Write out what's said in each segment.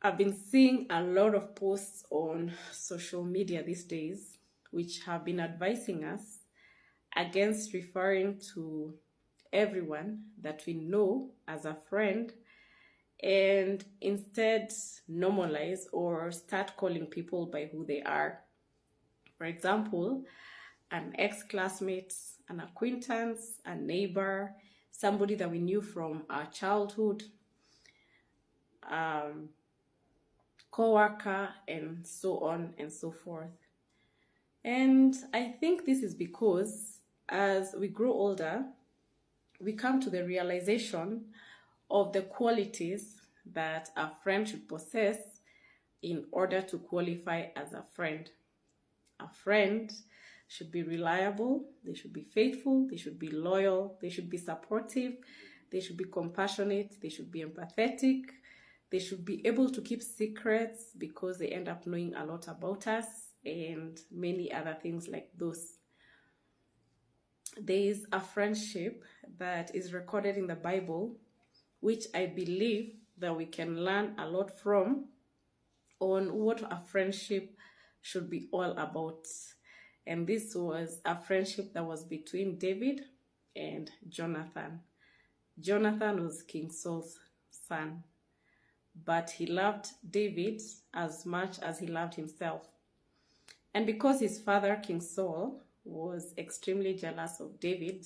I've been seeing a lot of posts on social media these days, which have been advising us against referring to everyone that we know as a friend and instead normalize or start calling people by who they are. For example, an ex-classmate, an acquaintance, a neighbor, somebody that we knew from our childhood, co-worker, and so on and so forth. And I think this is because as we grow older, we come to the realization of the qualities that a friend should possess in order to qualify as a friend. A friend should be reliable, they should be faithful, they should be loyal, they should be supportive, they should be compassionate, they should be empathetic, they should be able to keep secrets because they end up knowing a lot about us, and many other things like those. There is a friendship that is recorded in the Bible, which I believe that we can learn a lot from on what a friendship should be all about. And this was a friendship that was between David and Jonathan. Jonathan was King Saul's son, but he loved David as much as he loved himself. And because his father, King Saul, was extremely jealous of David,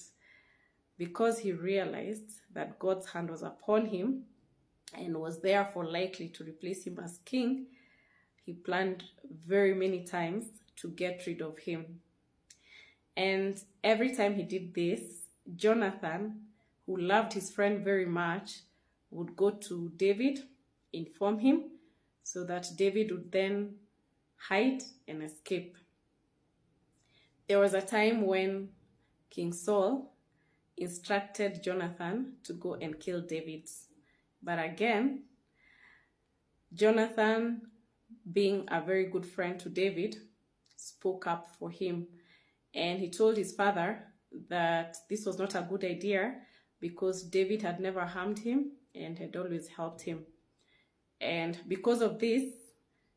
because he realized that God's hand was upon him and was therefore likely to replace him as king, he planned very many times to get rid of him. And every time he did this, Jonathan, who loved his friend very much, would go to David, inform him, so that David would then hide and escape. There was a time when King Saul instructed Jonathan to go and kill David. But again, Jonathan, being a very good friend to David, spoke up for him. And he told his father that this was not a good idea because David had never harmed him and had always helped him. And because of this,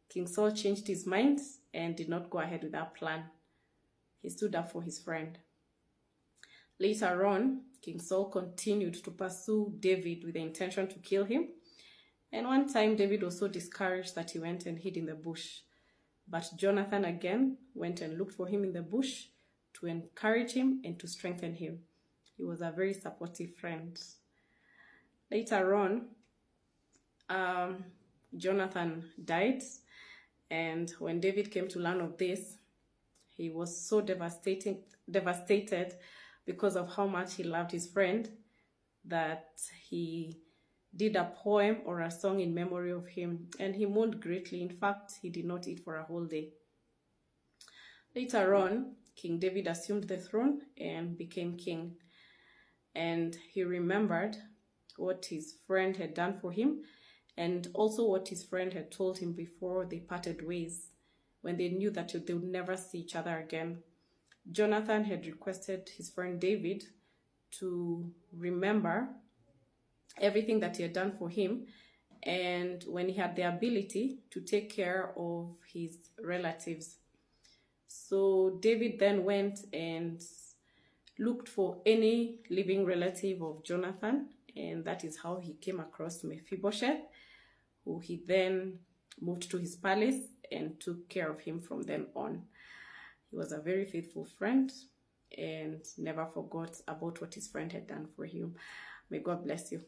King Saul changed his mind and did not go ahead with that plan. He stood up for his friend. Later on, King Saul continued to pursue David with the intention to kill him. And one time, David was so discouraged that he went and hid in the bush. But Jonathan again went and looked for him in the bush to encourage him and to strengthen him. He was a very supportive friend. Later on, Jonathan died, and when David came to learn of this, he was so devastated because of how much he loved his friend that he did a poem or a song in memory of him, and he mourned greatly. In fact, he did not eat for a whole day. Later on, King David assumed the throne and became king, and he remembered what his friend had done for him and also what his friend had told him before they parted ways, when they knew that they would never see each other again. Jonathan had requested his friend David to remember everything that he had done for him, and when he had the ability to take care of his relatives. So David then went and looked for any living relative of Jonathan, and that is how he came across Mephibosheth, who he then moved to his palace and took care of him from then on. He was a very faithful friend and never forgot about what his friend had done for him. May God bless you.